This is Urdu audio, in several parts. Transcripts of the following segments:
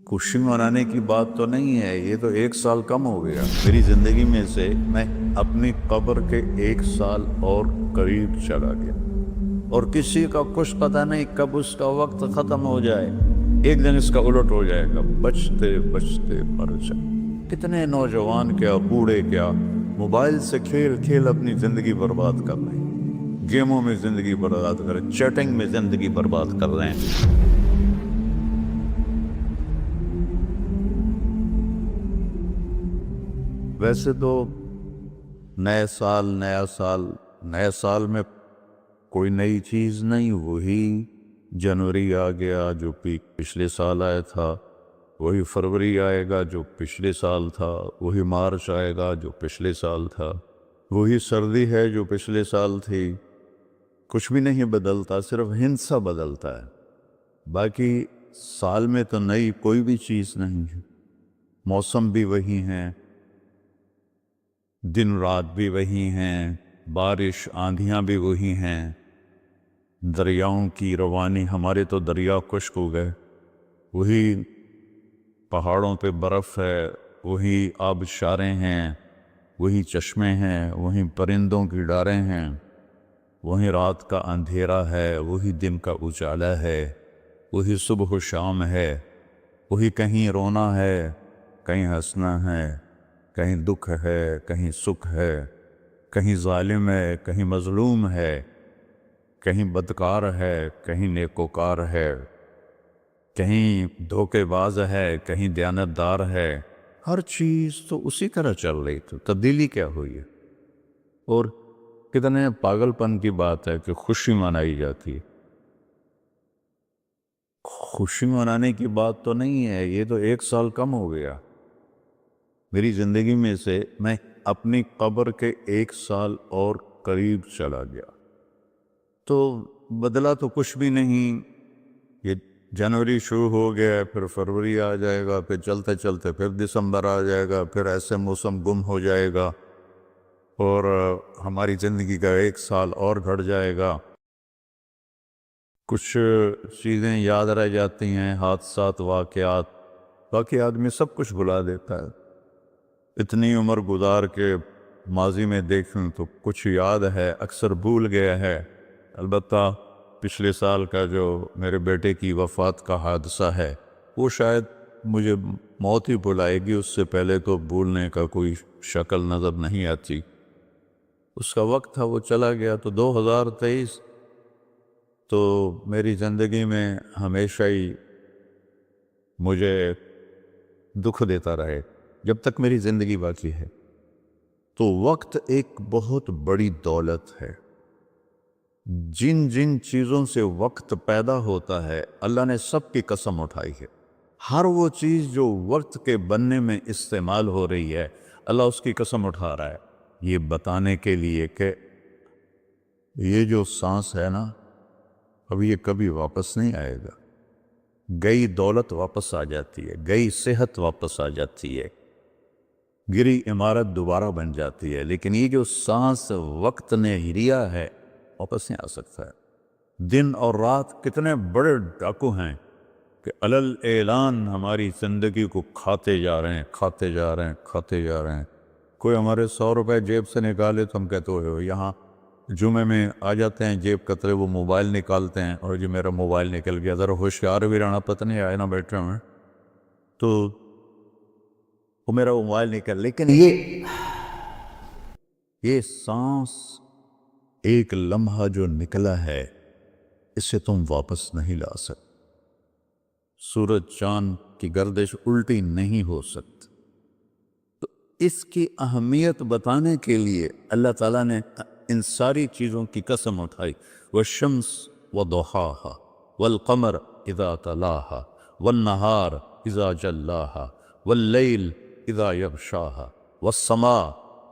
خوشی منانے کی بات تو نہیں ہے، یہ تو 1 سال کم ہو گیا میری زندگی میں سے۔ میں اپنی قبر کے 1 سال اور قریب چلا گیا، اور کسی کا کچھ پتہ نہیں کب اس کا وقت ختم ہو جائے۔ ایک دن اس کا الٹ ہو جائے گا، بچتے بچتے مر جائے۔ کتنے نوجوان کیا بوڑھے کیا موبائل سے کھیل کھیل اپنی زندگی برباد کر رہے ہیں، گیموں میں زندگی برباد کر رہے ہیں، چیٹنگ میں زندگی برباد کر رہے ہیں۔ ویسے تو نئے سال نئے سال میں کوئی نئی چیز نہیں، وہی جنوری آ گیا جو پچھلے سال آیا تھا، وہی فروری آئے گا جو پچھلے سال تھا، وہی مارچ آئے گا جو پچھلے سال تھا، وہی سردی ہے جو پچھلے سال تھی۔ کچھ بھی نہیں بدلتا، صرف ہندسہ بدلتا ہے، باقی سال میں تو نئی کوئی بھی چیز نہیں ہے۔ موسم بھی وہی ہیں، دن رات بھی وہی ہیں، بارش آندھیاں بھی وہی ہیں، دریاؤں کی روانی، ہمارے تو دریا خشک ہو گئے، وہی پہاڑوں پہ برف ہے، وہی آبشاریں ہیں، وہی چشمے ہیں، وہی پرندوں کی ڈاریں ہیں، وہی رات کا اندھیرا ہے، وہی دن کا اجالا ہے، وہی صبح و شام ہے، وہی کہیں رونا ہے، کہیں ہنسنا ہے، کہیں دکھ ہے، کہیں سکھ ہے، کہیں ظالم ہے، کہیں مظلوم ہے، کہیں بدکار ہے، کہیں نیکوکار ہے، کہیں دھوکے باز ہے، کہیں دیانتدار ہے۔ ہر چیز تو اسی طرح چل رہی، تو تبدیلی کیا ہوئی ہے؟ اور کتنے پاگل پن کی بات ہے کہ خوشی منائی جاتی ہے۔ خوشی منانے کی بات تو نہیں ہے، یہ تو 1 سال کم ہو گیا میری زندگی میں سے۔ میں اپنی قبر کے 1 سال اور قریب چلا گیا، تو بدلا تو کچھ بھی نہیں۔ یہ جنوری شروع ہو گیا، پھر فروری آ جائے گا، پھر چلتے چلتے پھر دسمبر آ جائے گا، پھر ایسے موسم گم ہو جائے گا، اور ہماری زندگی کا 1 سال اور گھٹ جائے گا۔ کچھ چیزیں یاد رہ جاتی ہیں، حادثات، واقعات، باقی آدمی سب کچھ بھلا دیتا ہے۔ اتنی عمر گزار کے ماضی میں دیکھیں تو کچھ یاد ہے، اکثر بھول گیا ہے۔ البتہ پچھلے سال کا جو میرے بیٹے کی وفات کا حادثہ ہے، وہ شاید مجھے موت ہی بھلائے گی، اس سے پہلے تو بھولنے کا کوئی شکل نظر نہیں آتی۔ اس کا وقت تھا، وہ چلا گیا۔ تو 2023 تو میری زندگی میں ہمیشہ ہی مجھے دکھ دیتا رہے جب تک میری زندگی باقی ہے۔ تو وقت ایک بہت بڑی دولت ہے۔ جن جن چیزوں سے وقت پیدا ہوتا ہے، اللہ نے سب کی قسم اٹھائی ہے۔ ہر وہ چیز جو وقت کے بننے میں استعمال ہو رہی ہے، اللہ اس کی قسم اٹھا رہا ہے، یہ بتانے کے لیے کہ یہ جو سانس ہے نا، اب یہ کبھی واپس نہیں آئے گا۔ گئی دولت واپس آ جاتی ہے، گئی صحت واپس آ جاتی ہے، گری عمارت دوبارہ بن جاتی ہے، لیکن یہ جو سانس وقت نے لیا ہے واپس نہیں آ سکتا ہے۔ دن اور رات کتنے بڑے ڈاکو ہیں کہ علل اعلان ہماری زندگی کو کھاتے جا رہے ہیں، کھاتے جا رہے ہیں، کھاتے جا رہے ہیں۔ کوئی ہمارے 100 روپے جیب سے نکالے تو ہم کہتے ہوئے یہاں جمعے میں آ جاتے ہیں جیب کترے، وہ موبائل نکالتے ہیں، اور جی میرا موبائل نکل گیا، ذرا ہوشیار بھی رہنا، پتہ نہیں آئے نہ بیٹھے ہوئے تو وہ میرا موبائل نکل۔ لیکن یہ سانس ایک لمحہ جو نکلا ہے، اسے تم واپس نہیں لا سکتے۔ سورج چاند کی گردش الٹی نہیں ہو سکتی۔ تو اس کی اہمیت بتانے کے لیے اللہ تعالیٰ نے ان ساری چیزوں کی قسم اٹھائی۔ والشمس وضحاها والقمر اذا تلاها والنہار اذا جلاها واللیل اذا یغشاها والسماء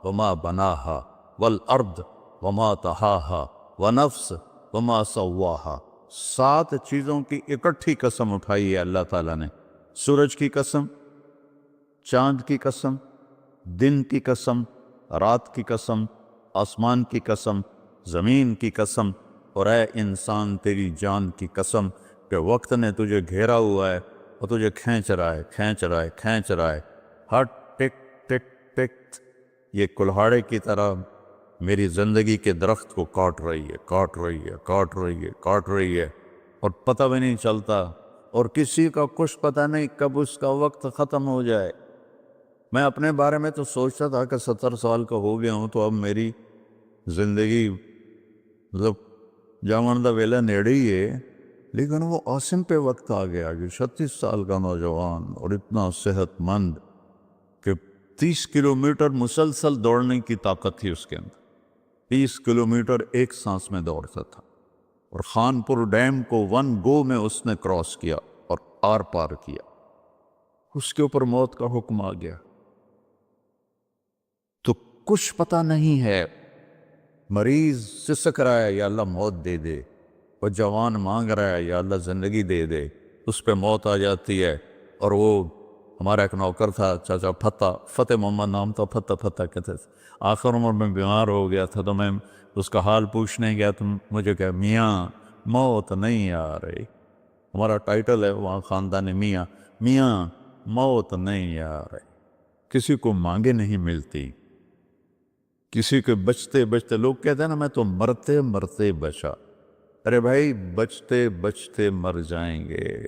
وما بناها والارض وما طحاها ونفس وما سواها۔ 7 چیزوں کی اکٹھی قسم اٹھائی ہے اللہ تعالیٰ نے۔ سورج کی قسم، چاند کی قسم، دن کی قسم، رات کی قسم، آسمان کی قسم، زمین کی قسم، اور اے انسان تیری جان کی قسم کہ وقت نے تجھے گھیرا ہوا ہے، وہ تجھے کھینچ رہا ہے کھینچ رہا ہے کھینچ رہا ہے، ہر ٹک ٹک ٹک یہ کلہاڑے کی طرح میری زندگی کے درخت کو کاٹ رہی ہے کاٹ رہی ہے کاٹ رہی ہے کاٹ رہی ہے، اور پتہ بھی نہیں چلتا، اور کسی کا کچھ پتہ نہیں کب اس کا وقت ختم ہو جائے۔ میں اپنے بارے میں تو سوچتا تھا کہ 70 سال کا ہو گیا ہوں، تو اب میری زندگی مطلب جامن دا ویلا نیڑے ہی ہے، لیکن وہ عاصم پہ وقت آ گیا جو 36 سال کا نوجوان اور اتنا صحت مند کہ 30 کلومیٹر مسلسل دوڑنے کی طاقت تھی اس کے اندر، 30 کلومیٹر ایک سانس میں دوڑتا تھا، اور خانپور ڈیم کو 1 گو میں اس نے کراس کیا اور آر پار کیا۔ اس کے اوپر موت کا حکم آ گیا، تو کچھ پتہ نہیں ہے۔ مریض سسک رہا ہے یا اللہ موت دے دے، وہ جوان مانگ رہا ہے یا اللہ زندگی دے دے، اس پہ موت آ جاتی ہے۔ اور وہ ہمارا ایک نوکر تھا چاچا فتح محمد نام تھا، فتح کہتے تھے، آخر عمر میں بیمار ہو گیا تھا، تو میں اس کا حال پوچھنے گیا تو مجھے کہا میاں موت نہیں آ رہی، ہمارا ٹائٹل ہے وہاں خاندان میاں، میاں موت نہیں آ رہی، کسی کو مانگے نہیں ملتی، کسی کے بچتے بچتے، لوگ کہتے ہیں نا میں تو مرتے مرتے بچا، ارے بھائی بچتے بچتے مر جائیں گے،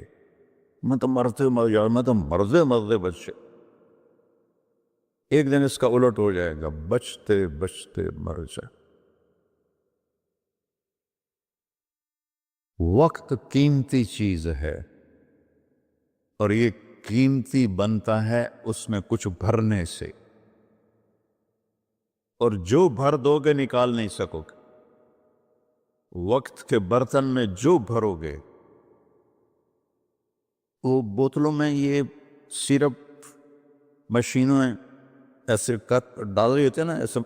میں تو مرتے مر جاؤں، میں تو مرتے مرتے بچے، ایک دن اس کا الٹ ہو جائے گا، بچتے بچتے مر جائے۔ وقت قیمتی چیز ہے، اور یہ قیمتی بنتا ہے اس میں کچھ بھرنے سے، اور جو بھر دو گے نکال نہیں سکو گے۔ وقت کے برتن میں جو بھرو گے، وہ بوتلوں میں یہ سیرپ مشینوں ہیں ایسے کت ڈال رہی ہوتی ہے نا، ایسے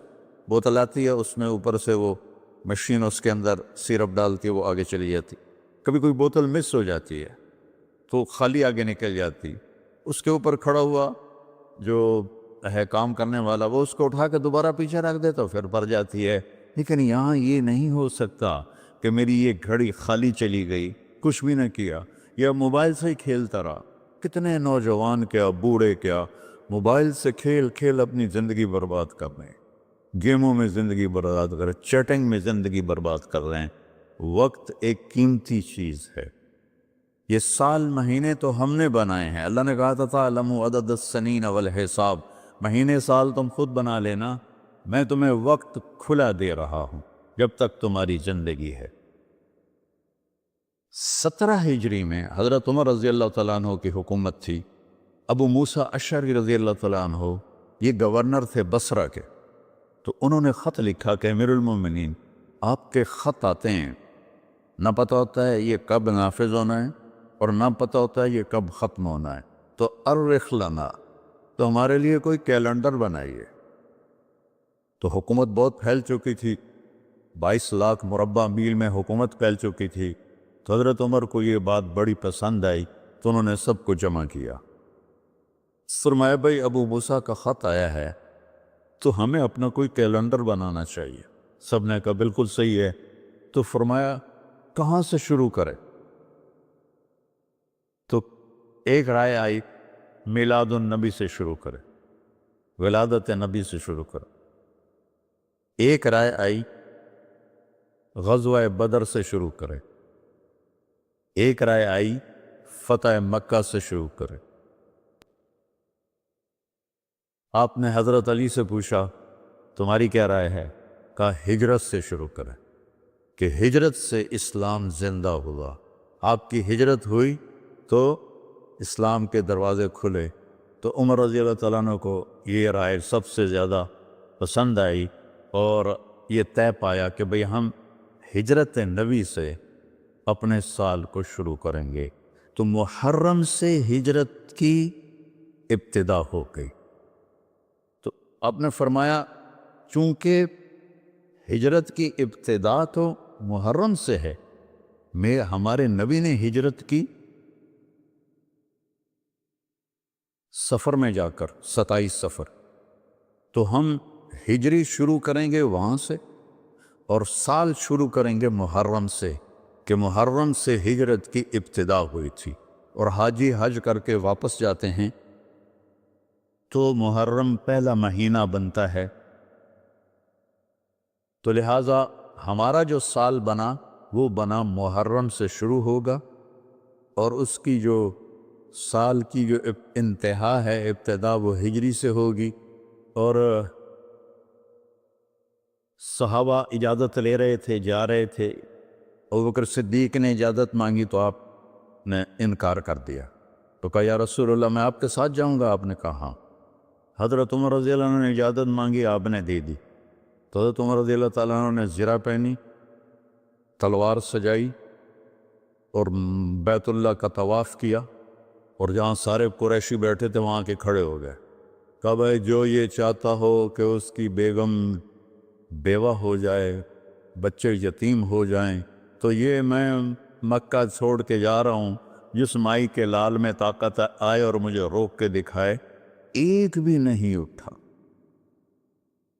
بوتل آتی ہے، اس میں اوپر سے وہ مشین اس کے اندر سیرپ ڈالتی ہے، وہ آگے چلی جاتی، کبھی کوئی بوتل مس ہو جاتی ہے تو خالی آگے نکل جاتی، اس کے اوپر کھڑا ہوا جو ہے کام کرنے والا، وہ اس کو اٹھا کے دوبارہ پیچھے رکھ دیتا پھر بھر جاتی ہے۔ لیکن یہاں یہ نہیں ہو سکتا کہ میری یہ گھڑی خالی چلی گئی، کچھ بھی نہ کیا، یا موبائل سے ہی کھیلتا رہا۔ کتنے نوجوان کیا بوڑھے کیا موبائل سے کھیل کھیل اپنی زندگی برباد کر رہے ہیں، گیموں میں زندگی برباد کر رہے ہیں، چیٹنگ میں زندگی برباد کر رہے ہیں۔ وقت ایک قیمتی چیز ہے۔ یہ سال مہینے تو ہم نے بنائے ہیں، اللہ نے کہا تھا تعلموا عدد السنین والحساب، مہینے سال تم خود بنا لینا، میں تمہیں وقت کھلا دے رہا ہوں جب تک تمہاری زندگی ہے۔ 17 ہجری میں حضرت عمر رضی اللہ تعالیٰ عنہ کی حکومت تھی، ابو موسیٰ اشعری رضی اللہ تعالیٰ عنہ یہ گورنر تھے بصرہ کے، تو انہوں نے خط لکھا کہ امیر المومنین آپ کے خط آتے ہیں، نہ پتہ ہوتا ہے یہ کب نافذ ہونا ہے اور نہ پتہ ہوتا ہے یہ کب ختم ہونا ہے، تو ارخ لنا، تو ہمارے لیے کوئی کیلنڈر بنائیے۔ تو حکومت بہت پھیل چکی تھی، 22 لاکھ مربع میل میں حکومت پھیل چکی تھی، تو حضرت عمر کو یہ بات بڑی پسند آئی، تو انہوں نے سب کو جمع کیا، فرمایا بھائی ابو موسیٰ کا خط آیا ہے تو ہمیں اپنا کوئی کیلنڈر بنانا چاہیے۔ سب نے کہا بالکل صحیح ہے، تو فرمایا کہاں سے شروع کرے؟ تو ایک رائے آئی میلاد النبی سے شروع کرے، ولادت نبی سے شروع کرے۔ ایک رائے آئی غزوہ بدر سے شروع کرے، ایک رائے آئی فتح مکہ سے شروع کرے۔ آپ نے حضرت علی سے پوچھا تمہاری کیا رائے ہے؟ کہا ہجرت سے شروع کریں، کہ ہجرت سے اسلام زندہ ہوا، آپ کی ہجرت ہوئی تو اسلام کے دروازے کھلے۔ تو عمر رضی اللہ تعالیٰ عنہ کو یہ رائے سب سے زیادہ پسند آئی، اور یہ طے پایا کہ بھئی ہم ہجرت نبی سے اپنے سال کو شروع کریں گے۔ تو محرم سے ہجرت کی ابتدا ہو گئی۔ تو آپ نے فرمایا چونکہ ہجرت کی ابتدا تو محرم سے ہے، ہمارے نبی نے ہجرت کی سفر میں جا کر، 27 سفر، تو ہم ہجری شروع کریں گے وہاں سے، اور سال شروع کریں گے محرم سے، کہ محرم سے ہجرت کی ابتدا ہوئی تھی۔ اور حاجی حج کر کے واپس جاتے ہیں تو محرم پہلا مہینہ بنتا ہے، تو لہٰذا ہمارا جو سال بنا وہ بنا محرم سے شروع ہوگا، اور اس کی جو سال کی جو انتہا ہے، ابتدا، وہ ہجری سے ہوگی۔ اور صحابہ اجازت لے رہے تھے، جا رہے تھے، ابوبکر صدیق نے اجازت مانگی تو آپ نے انکار کر دیا، تو کہا یا رسول اللہ میں آپ کے ساتھ جاؤں گا، آپ نے کہا ہاں۔ حضرت عمر رضی اللہ عنہ نے اجازت مانگی، آپ نے دے دی، تو حضرت عمر رضی اللہ تعالیٰ عنہ نے زرہ پہنی، تلوار سجائی اور بیت اللہ کا طواف کیا، اور جہاں سارے قریشی بیٹھے تھے وہاں کے کھڑے ہو گئے، کہا بھائی جو یہ چاہتا ہو کہ اس کی بیگم بیوہ ہو جائے، بچے یتیم ہو جائیں، تو یہ میں مکہ چھوڑ کے جا رہا ہوں، جس مائی کے لال میں طاقت آئے اور مجھے روک کے دکھائے۔ ایک بھی نہیں اٹھا،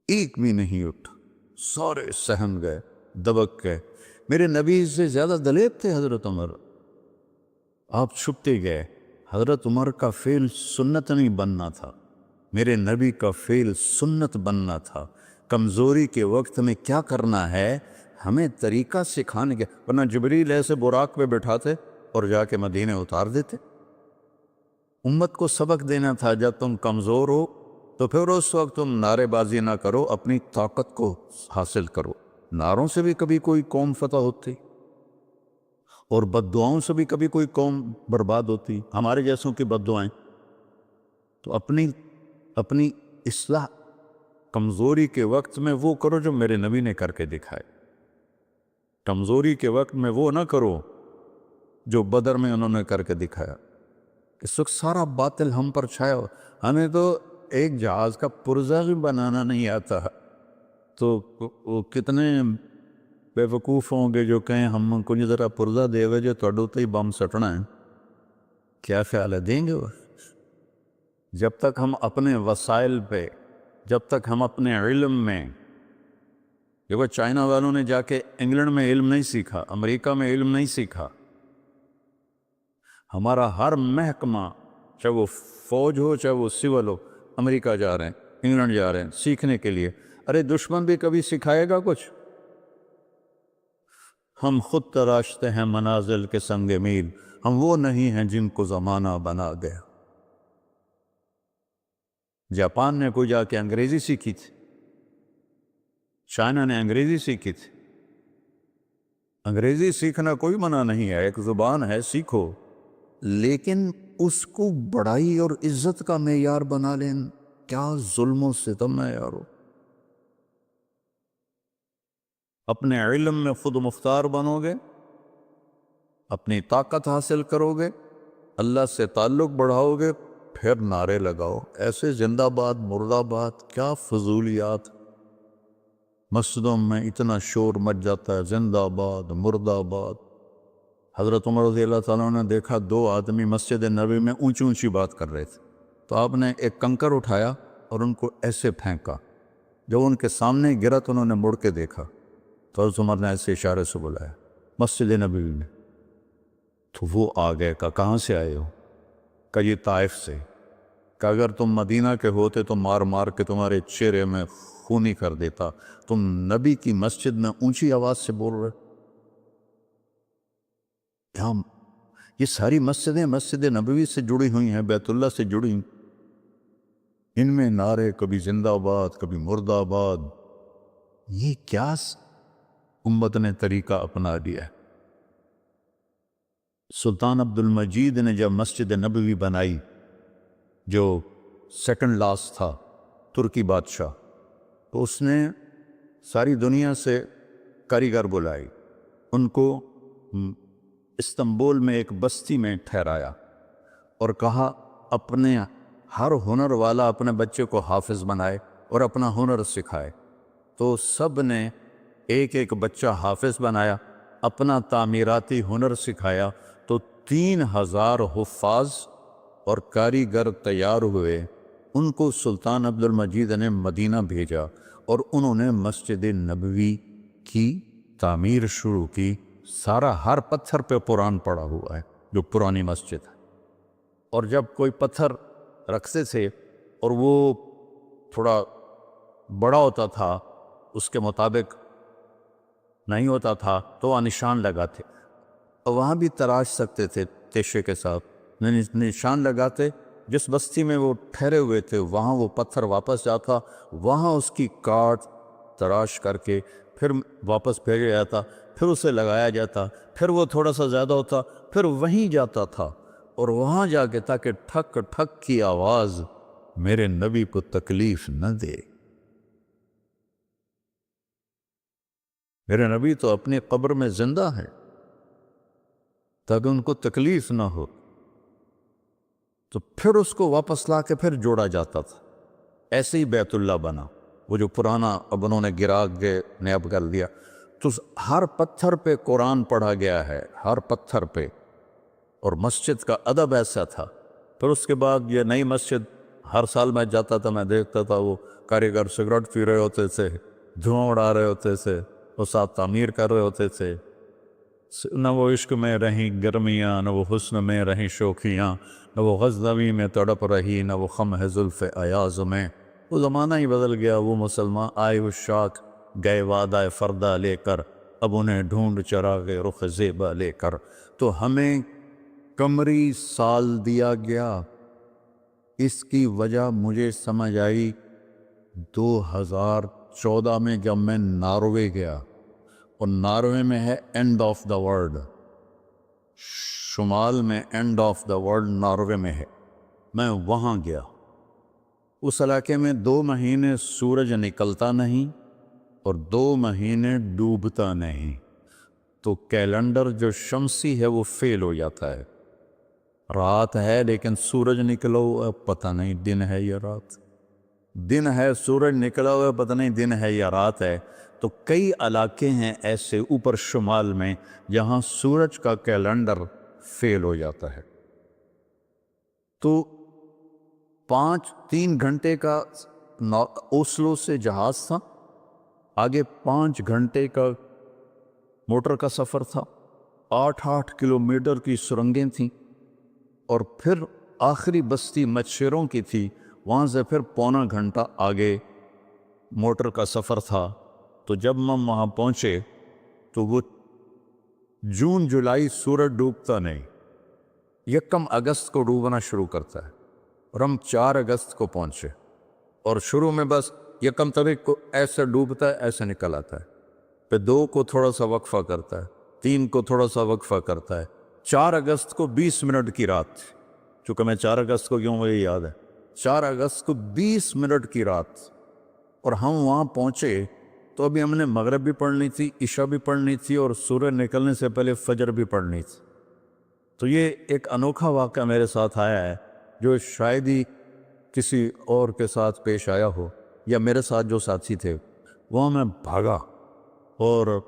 ایک بھی نہیں اٹھا، سارے سہم گئے، دبک گئے۔ میرے نبی سے زیادہ دلیر تھے حضرت عمر، آپ چھپتے گئے۔ حضرت عمر کا فعل سنت نہیں بننا تھا، میرے نبی کا فعل سنت بننا تھا۔ کمزوری کے وقت میں کیا کرنا ہے ہمیں طریقہ سکھانے کے، ورنہ جبریل ایسے براق پہ بٹھاتے اور جا کے مدینے اتار دیتے۔ امت کو سبق دینا تھا، جب تم کمزور ہو تو پھر اس وقت تم نعرے بازی نہ کرو، اپنی طاقت کو حاصل کرو۔ نعروں سے بھی کبھی کوئی قوم فتح ہوتی، اور بد دعاؤں سے بھی کبھی کوئی قوم برباد ہوتی، ہمارے جیسوں کی بد دعائیں۔ تو اپنی اصلاح کمزوری کے وقت میں وہ کرو جو میرے نبی نے کر کے دکھائے، کمزوری کے وقت میں وہ نہ کرو جو بدر میں انہوں نے کر کے دکھایا۔ اس وقت سارا باطل ہم پر چھایا ہو، ہمیں تو ایک جہاز کا پرزہ بھی بنانا نہیں آتا، تو وہ کتنے بے وقوف ہوں گے جو کہیں ہم کو ذرا پرزہ دے ہوئے جو توڑو تو ہی بم سٹنا ہے، کیا خیال ہے دیں گے وہ؟ جب تک ہم اپنے وسائل پہ، جب تک ہم اپنے علم میں، دیکھو چائنا والوں نے جا کے انگلینڈ میں علم نہیں سیکھا، امریکہ میں علم نہیں سیکھا۔ ہمارا ہر محکمہ، چاہے وہ فوج ہو چاہے وہ سول ہو، امریکہ جا رہے ہیں، انگلینڈ جا رہے ہیں سیکھنے کے لیے۔ ارے دشمن بھی کبھی سکھائے گا کچھ؟ ہم خود تراشتے ہیں منازل کے سنگ میل، ہم وہ نہیں ہیں جن کو زمانہ بنا گیا۔ جاپان نے کوئی جا کے انگریزی سیکھی تھی، چائنا نے انگریزی سیکھی تھی۔ انگریزی سیکھنا کوئی منع نہیں ہے، ایک زبان ہے، سیکھو، لیکن اس کو بڑائی اور عزت کا معیار بنا لیں، کیا ظلم و ستم ہے یارو۔ اپنے علم میں خود مختار بنو گے، اپنی طاقت حاصل کرو گے، اللہ سے تعلق بڑھاؤ گے، پھر نعرے لگاؤ، ایسے زندہ باد مردہ باد، کیا فضولیات۔ مسجدوں میں اتنا شور مچ جاتا ہے، زندہ باد مردہ باد۔ حضرت عمر رضی اللہ تعالیٰ نے دیکھا دو آدمی مسجد نبوی میں اونچی اونچی بات کر رہے تھے، تو آپ نے ایک کنکر اٹھایا اور ان کو ایسے پھینکا، جب ان کے سامنے گرا تو انہوں نے مڑ کے دیکھا، تو حضرت عمر نے ایسے اشارے سے بلایا مسجد نبوی میں، تو وہ آ گئے، کہا کہاں سے آئے ہو؟ کہا یہ طائف سے۔ کہ اگر تم مدینہ کے ہوتے تو مار مار کے تمہارے چہرے میں خونی کر دیتا، تم نبی کی مسجد میں اونچی آواز سے بول رہے۔ یہ ساری مسجدیں مسجد نبوی سے جڑی ہوئی ہیں، بیت اللہ سے جڑی، ان میں نعرے کبھی زندہ آباد کبھی مردہ آباد، یہ کیا امت نے طریقہ اپنا لیا ہے۔ سلطان عبد المجید نے جب مسجد نبوی بنائی، جو سیکنڈ لاسٹ تھا ترکی بادشاہ، تو اس نے ساری دنیا سے کاریگر بلائی، ان کو استنبول میں ایک بستی میں ٹھہرایا اور کہا اپنے ہر ہنر والا اپنے بچے کو حافظ بنائے اور اپنا ہنر سکھائے۔ تو سب نے ایک ایک بچہ حافظ بنایا، اپنا تعمیراتی ہنر سکھایا، تو 3000 حفاظ اور کاریگر تیار ہوئے۔ ان کو سلطان عبد المجید نے مدینہ بھیجا اور انہوں نے مسجد نبوی کی تعمیر شروع کی۔ سارا ہر پتھر پہ قرآن پڑا ہوا ہے، جو پرانی مسجد ہے۔ اور جب کوئی پتھر رکھتے تھے اور وہ تھوڑا بڑا ہوتا تھا، اس کے مطابق نہیں ہوتا تھا، تو وہ نشان لگاتے، اور وہاں بھی تراش سکتے تھے تیشے کے ساتھ، نشان لگاتے۔ جس بستی میں وہ ٹھہرے ہوئے تھے وہاں وہ پتھر واپس جاتا، وہاں اس کی کاٹ تراش کر کے پھر واپس بھیجا جاتا، پھر اسے لگایا جاتا، پھر وہ تھوڑا سا زیادہ ہوتا، پھر وہیں جاتا تھا، اور وہاں جا کے تاکہ ٹھک ٹھک کی آواز میرے نبی کو تکلیف نہ دے۔ میرے نبی تو اپنی قبر میں زندہ ہے تاکہ ان کو تکلیف نہ ہو، تو پھر اس کو واپس لا کے پھر جوڑا جاتا تھا۔ ایسے ہی بیت اللہ بنا، وہ جو پرانا اب انہوں نے گرا کے نیب کر دیا، تو ہر پتھر پہ قرآن پڑھا گیا ہے، ہر پتھر پہ، اور مسجد کا ادب ایسا تھا۔ پھر اس کے بعد یہ نئی مسجد، ہر سال میں جاتا تھا، میں دیکھتا تھا وہ کاریگر سگریٹ پی رہے ہوتے تھے، دھواں اڑا رہے ہوتے تھے، وہ ساتھ تعمیر کر رہے ہوتے تھے۔ نہ وہ عشق میں رہیں گرمیاں، نہ وہ حسن میں رہیں شوخیاں، نہ وہ غزنوی میں تڑپ رہی، نہ وہ خم ہے زلف ایاز میں۔ وہ زمانہ ہی بدل گیا، وہ مسلمان آئے وہ شاخ گئے وعدہ فردہ لے کر، اب انہیں ڈھونڈ چراغ رخ زیبا لے کر۔ تو ہمیں قمری سال دیا گیا، اس کی وجہ مجھے سمجھ آئی 2014 میں جب میں ناروے گیا، اور ناروے میں ہے اینڈ آف دا ورلڈ، شمال میں and of the world Norway میں ہے۔ میں وہاں گیا، اس علاقے میں 2 مہینے سورج نکلتا نہیں اور 2 مہینے ڈوبتا نہیں، تو کیلنڈر جو شمسی ہے وہ فیل ہو جاتا ہے۔ رات ہے لیکن سورج نکلا ہوا پتہ نہیں دن ہے یا رات، دن ہے سورج نکلا ہوا پتہ نہیں دن ہے یا رات ہے۔ تو کئی علاقے ہیں ایسے اوپر شمال میں جہاں سورج کا کیلنڈر فیل ہو جاتا ہے۔ تو 3 گھنٹے کا اوسلو سے جہاز تھا، آگے 5 گھنٹے کا موٹر کا سفر تھا، 8 کلومیٹر کی سرنگیں تھیں، اور پھر آخری بستی مچھروں کی تھی، وہاں سے پھر 1.25 گھنٹہ آگے موٹر کا سفر تھا۔ تو جب ہم وہاں پہنچے تو وہ جون جولائی سورج ڈوبتا نہیں، 1 اگست کو ڈوبنا شروع کرتا ہے، اور ہم 4 اگست کو پہنچے، اور شروع میں بس 1 تاریخ کو ایسے ڈوبتا ہے ایسے نکل آتا ہے، پھر 2 کو تھوڑا سا وقفہ کرتا ہے، 3 کو تھوڑا سا وقفہ کرتا ہے، 4 اگست کو 20 منٹ کی رات تھی، چونکہ میں 4 اگست کو کیوں مجھے یاد ہے، 4 اگست کو 20 منٹ کی رات، اور ہم وہاں پہنچے تو ابھی ہم نے مغرب بھی پڑھنی تھی، عشاء بھی پڑھنی تھی، اور سورج نکلنے سے پہلے فجر بھی پڑھنی تھی۔ تو یہ ایک انوکھا واقعہ میرے ساتھ آیا ہے جو شاید ہی کسی اور کے ساتھ پیش آیا ہو، یا میرے ساتھ جو ساتھی تھے وہاں میں بھاگا، اور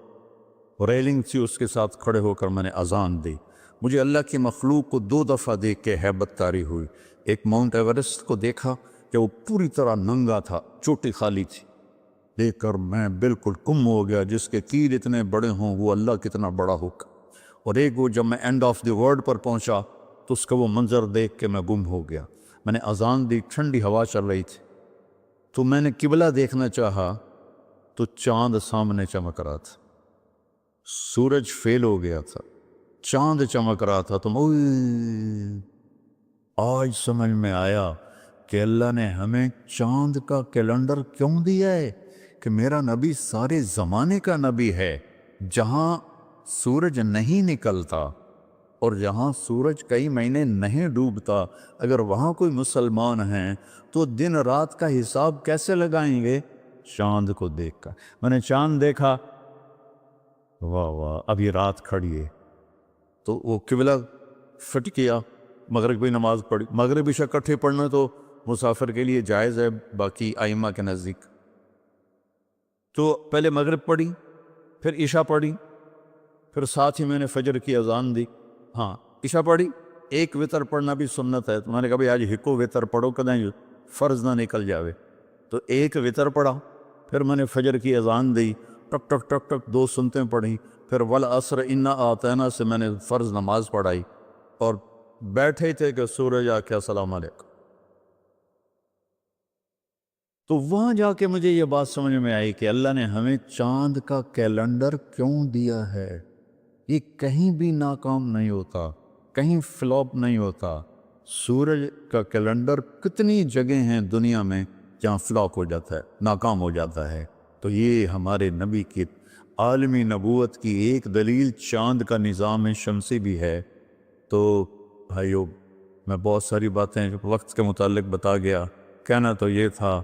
ریلنگ تھی اس کے ساتھ کھڑے ہو کر میں نے اذان دی۔ مجھے اللہ کی مخلوق کو 2 دفعہ دیکھ کے ہیبت طاری ہوئی۔ ایک ماؤنٹ ایورسٹ کو دیکھا کہ وہ پوری طرح ننگا تھا، چوٹی خالی تھی، دیکھ کر میں بالکل گم ہو گیا، جس کے تیر اتنے بڑے ہوں وہ اللہ کتنا بڑا ہوگا۔ اور ایک وہ جب میں اینڈ آف دی ورلڈ پر پہنچا تو اس کا وہ منظر دیکھ کے میں گم ہو گیا۔ میں نے اذان دی، ٹھنڈی ہوا چل رہی تھی، تو میں نے قبلہ دیکھنا چاہا تو چاند سامنے چمک رہا تھا، سورج فیل ہو گیا تھا، چاند چمک رہا تھا۔ تو آج سمجھ میں آیا کہ اللہ نے ہمیں چاند کا کیلنڈر کیوں دیا ہے، کہ میرا نبی سارے زمانے کا نبی ہے۔ جہاں سورج نہیں نکلتا اور جہاں سورج کئی مہینے نہیں ڈوبتا، اگر وہاں کوئی مسلمان ہیں تو دن رات کا حساب کیسے لگائیں گے؟ چاند کو دیکھ کر۔ میں نے چاند دیکھا، واہ واہ اب یہ رات کھڑی ہے، تو وہ قبلہ فٹ کیا، مغرب کی نماز پڑھی۔ مغرب عشاء اکٹھے پڑھنا تو مسافر کے لیے جائز ہے باقی ائمہ کے نزدیک، تو پہلے مغرب پڑھی، پھر عشاء پڑھی، پھر ساتھ ہی میں نے فجر کی اذان دی۔ ہاں عشاء پڑھی، ایک وطر پڑھنا بھی سنت ہے، تو میں نے کہا بھائی آج ہکو وطر پڑھو کدیں فرض نہ نکل جاوے، تو ایک وطر پڑھا، پھر میں نے فجر کی اذان دی، ٹک ٹک ٹک ٹک 2 سنتیں پڑھی، پھر والعصر انا اعطینا سے میں نے فرض نماز پڑھائی، اور بیٹھے تھے کہ سورج آ کے السلام علیکم. تو وہاں جا کے مجھے یہ بات سمجھ میں آئی کہ اللہ نے ہمیں چاند کا کیلنڈر کیوں دیا ہے. یہ کہیں بھی ناکام نہیں ہوتا، کہیں فلاپ نہیں ہوتا. سورج کا کیلنڈر کتنی جگہ ہیں دنیا میں جہاں فلاپ ہو جاتا ہے، ناکام ہو جاتا ہے. تو یہ ہمارے نبی کی عالمی نبوت کی ایک دلیل چاند کا نظام شمسی بھی ہے. تو بھائیو، میں بہت ساری باتیں وقت کے متعلق بتا گیا. کہنا تو یہ تھا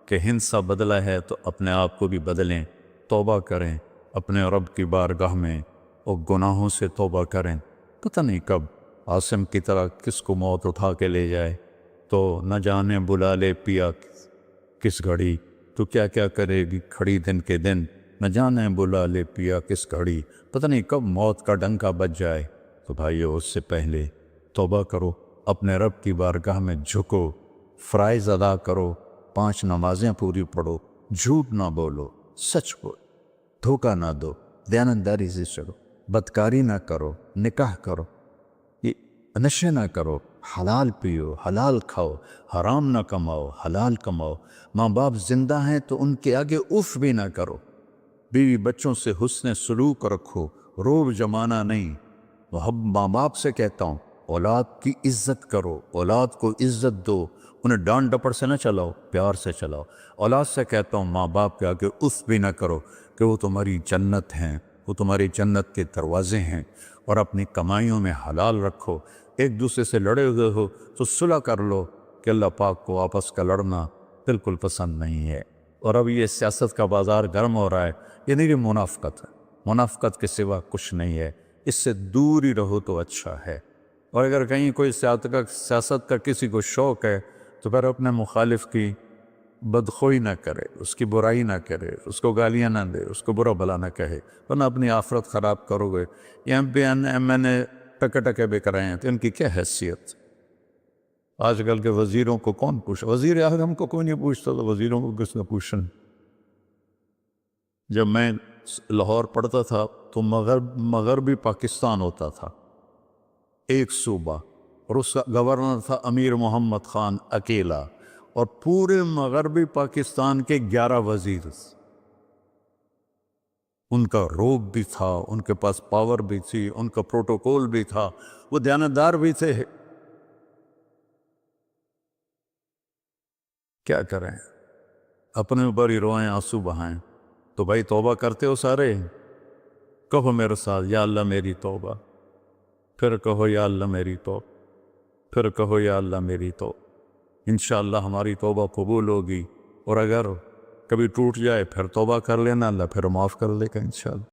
کہ ہندسہ بدلا ہے تو اپنے آپ کو بھی بدلیں، توبہ کریں اپنے رب کی بارگاہ میں اور گناہوں سے توبہ کریں. پتہ نہیں کب عاصم کی طرح کس کو موت اٹھا کے لے جائے. تو نہ جانے بلا لے پیا کس گھڑی، تو کیا کیا کرے گی کھڑی دن کے دن. نہ جانے بلا لے پیا کس گھڑی، پتہ نہیں کب موت کا ڈنکا بج جائے. تو بھائیو، اس سے پہلے توبہ کرو، اپنے رب کی بارگاہ میں جھکو، فرائض ادا کرو، 5 نمازیں پوری پڑھو، جھوٹ نہ بولو، سچ بولو، دھوکہ نہ دو، دیانتداری سے چلو، بدکاری نہ کرو، نکاح کرو، نشے نہ کرو، حلال پیو، حلال کھاؤ، حرام نہ کماؤ، حلال کماؤ. ماں باپ زندہ ہیں تو ان کے آگے اف بھی نہ کرو. بیوی بچوں سے حسن سلوک رکھو، روب جمانا نہیں. ماں باپ سے کہتا ہوں، اولاد کی عزت کرو، اولاد کو عزت دو، انہیں ڈانٹ ڈپٹ سے نہ چلاؤ، پیار سے چلاؤ. اولاد سے کہتا ہوں، ماں باپ کے آگے اف بھی نہ کرو کہ وہ تمہاری جنت ہیں، وہ تمہاری جنت کے دروازے ہیں. اور اپنی کمائیوں میں حلال رکھو. ایک دوسرے سے لڑے ہوئے ہو تو صلح کر لو، کہ اللہ پاک کو آپس کا لڑنا بالکل پسند نہیں ہے. اور اب یہ سیاست کا بازار گرم ہو رہا ہے، یہ نہیں کہ منافقت ہے، منافقت کے سوا کچھ نہیں ہے. اس سے دور ہی رہو تو اچھا ہے. اور اگر کہیں کوئی سیاست کا کسی کو شوق ہے تو پھر اپنے مخالف کی بدخوئی نہ کرے، اس کی برائی نہ کرے، اس کو گالیاں نہ دے، اس کو برا بھلا نہ کہے، ورنہ اپنی آخرت خراب کرو گے. یہ ایم پی ایم این اے ٹکے ٹکے بے کرائے ہیں تو ان کی کیا حیثیت؟ آج کل کے وزیروں کو کون پوچھا؟ وزیر اعظم کو کوئی نہیں پوچھتا، تو وزیروں کو کس نے پوچھنا؟ جب میں لاہور پڑھتا تھا تو مغربی پاکستان ہوتا تھا ایک صوبہ، اور اس کا گورنر تھا امیر محمد خان اکیلا، اور پورے مغربی پاکستان کے 11 وزیر. ان کا روب بھی تھا، ان کے پاس پاور بھی تھی، ان کا پروٹوکول بھی تھا، وہ دیانتدار بھی تھے. کیا کریں؟ اپنے اوپر ہی روئیں، آنسو بہائیں. تو بھائی توبہ کرتے ہو سارے؟ کہو میرے ساتھ، یا اللہ میری توبہ. پھر کہو یا اللہ میری توبہ. پھر کہو یا اللہ میری توبہ. انشاءاللہ ہماری توبہ قبول ہوگی. اور اگر کبھی ٹوٹ جائے پھر توبہ کر لینا، اللہ پھر معاف کر لے گا انشاءاللہ.